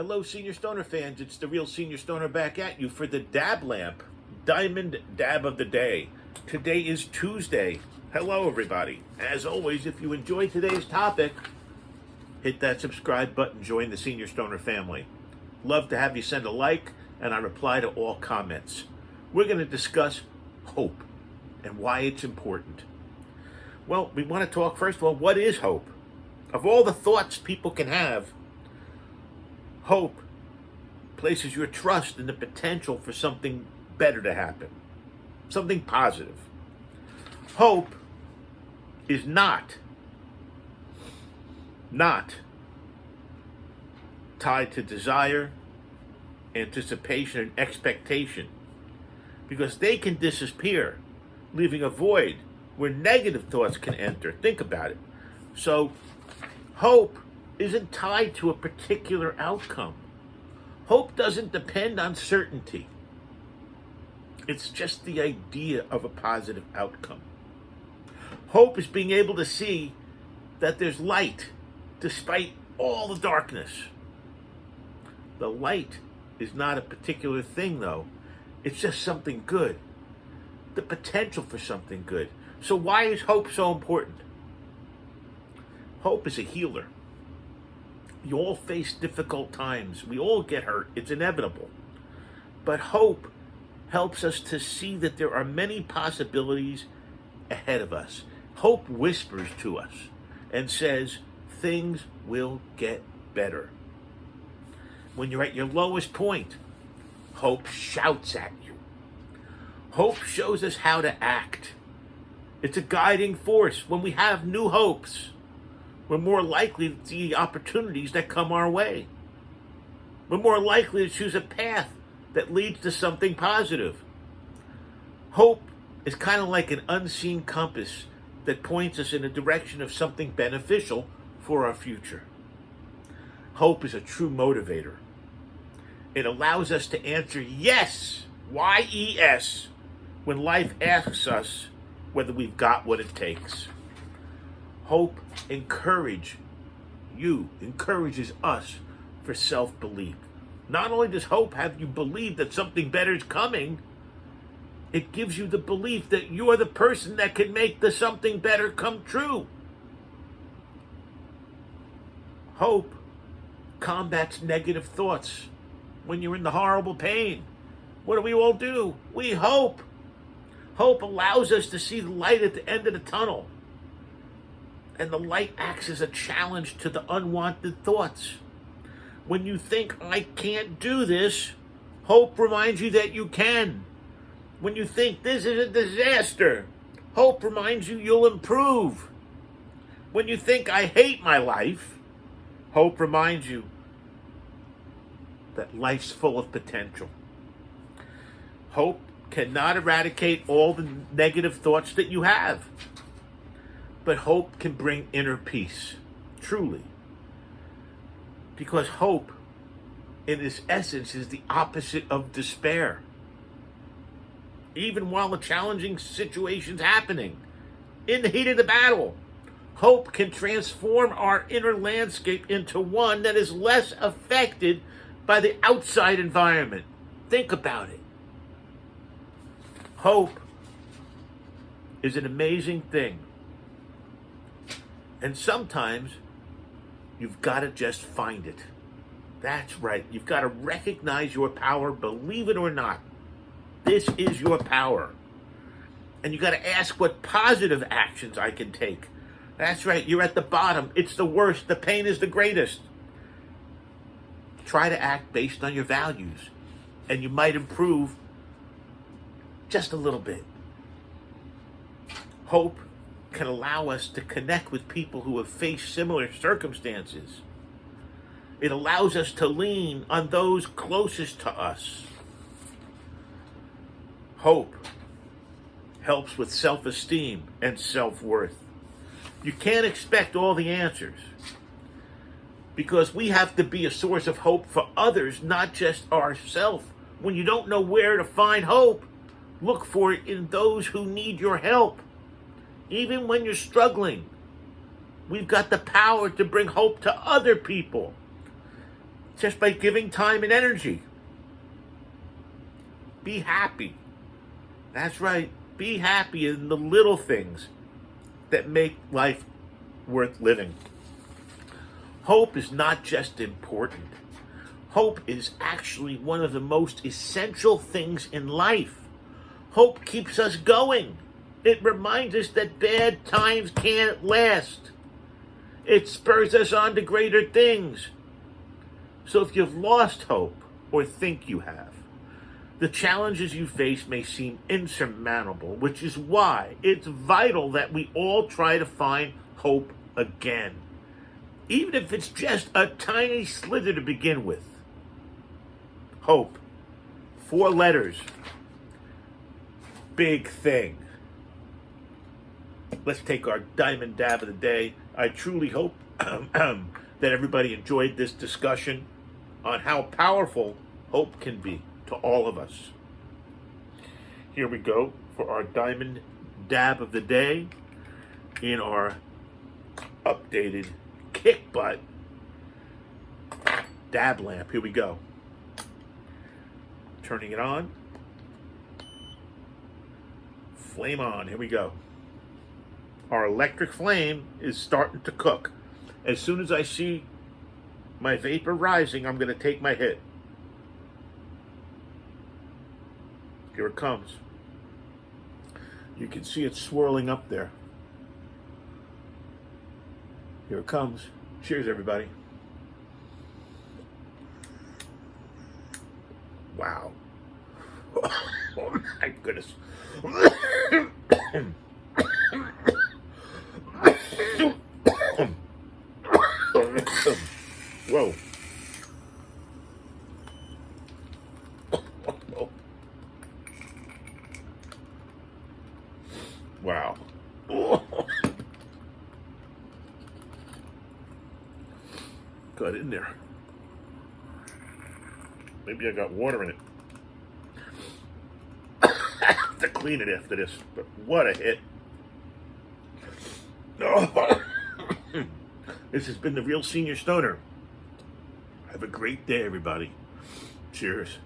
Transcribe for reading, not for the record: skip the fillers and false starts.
Hello, Senior Stoner fans. It's the real Senior Stoner back at you for the Dablamp Diamond Dab of the Day. Today is Tuesday. Hello, everybody. As always, if you enjoyed today's topic, hit that subscribe button, join the Senior Stoner family. Love to have you send a like, and I reply to all comments. We're going to discuss hope and why it's important. Well, we want to talk, first of all, what is hope? Of all the thoughts people can have, hope places your trust in the potential for something better to happen, something positive. Hope is not tied to desire, anticipation, and expectation, because they can disappear, leaving a void where negative thoughts can enter. Think about it. So, hope isn't tied to a particular outcome. Hope doesn't depend on certainty. It's just the idea of a positive outcome. Hope is being able to see that there's light despite all the darkness. The light is not a particular thing, though. It's just something good. The potential for something good. So why is hope so important? Hope is a healer. You all face difficult times. We all get hurt. It's inevitable. But hope helps us to see that there are many possibilities ahead of us. Hope whispers to us and says, things will get better. When you're at your lowest point, hope shouts at you. Hope shows us how to act. It's a guiding force. When we have new hopes, we're more likely to see opportunities that come our way. We're more likely to choose a path that leads to something positive. Hope is kind of like an unseen compass that points us in the direction of something beneficial for our future. Hope is a true motivator. It allows us to answer yes, Y-E-S, when life asks us whether we've got what it takes. Hope encourages us for self-belief. Not only does hope have you believe that something better is coming, it gives you the belief that you're the person that can make the something better come true. Hope combats negative thoughts. When you're in the horrible pain, what do we all do? We hope. Hope allows us to see the light at the end of the tunnel. And the light acts as a challenge to the unwanted thoughts. When you think, I can't do this, hope reminds you that you can. When you think this is a disaster, hope reminds you you'll improve. When you think I hate my life, hope reminds you that life's full of potential. Hope cannot eradicate all the negative thoughts that you have. But hope can bring inner peace, truly. Because hope, in its essence, is the opposite of despair. Even while a challenging situation's happening, in the heat of the battle, hope can transform our inner landscape into one that is less affected by the outside environment. Think about it. Hope is an amazing thing. And sometimes you've got to just find it. That's right. You've got to recognize your power, believe it or not. This is your power. And you've got to ask what positive actions I can take. That's right. You're at the bottom. It's the worst. The pain is the greatest. Try to act based on your values, and you might improve just a little bit. Hope can allow us to connect with people who have faced similar circumstances. It allows us to lean on those closest to us. Hope helps with self-esteem and self-worth. You can't expect all the answers, because we have to be a source of hope for others, not just ourselves. When you don't know where to find hope, look for it in those who need your help. Even when you're struggling, we've got the power to bring hope to other people. just by giving time and energy. Be happy. That's right. Be happy in the little things that make life worth living. Hope is not just important. Hope is actually one of the most essential things in life. Hope keeps us going. It reminds us that bad times can't last. It spurs us on to greater things. So if you've lost hope, or think you have, the challenges you face may seem insurmountable, which is why it's vital that we all try to find hope again. Even if it's just a tiny slither to begin with. Hope. 4 letters. Big thing. Let's take our diamond dab of the day. I truly hope that everybody enjoyed this discussion on how powerful hope can be to all of us. Here we go for our diamond dab of the day in our updated kick butt Dablamp. Here we go. Turning it on. Flame on. Here we go. Our electric flame is starting to cook. As soon as I see my vapor rising, I'm going to take my hit. Here it comes. You can see it swirling up there. Here it comes. Cheers, everybody. Wow. Oh my goodness. Whoa. Wow. Got in there. Maybe I got water in it. I have to clean it after this, but what a hit. This has been the Real Senior Stoner. Have a great day, everybody. Cheers.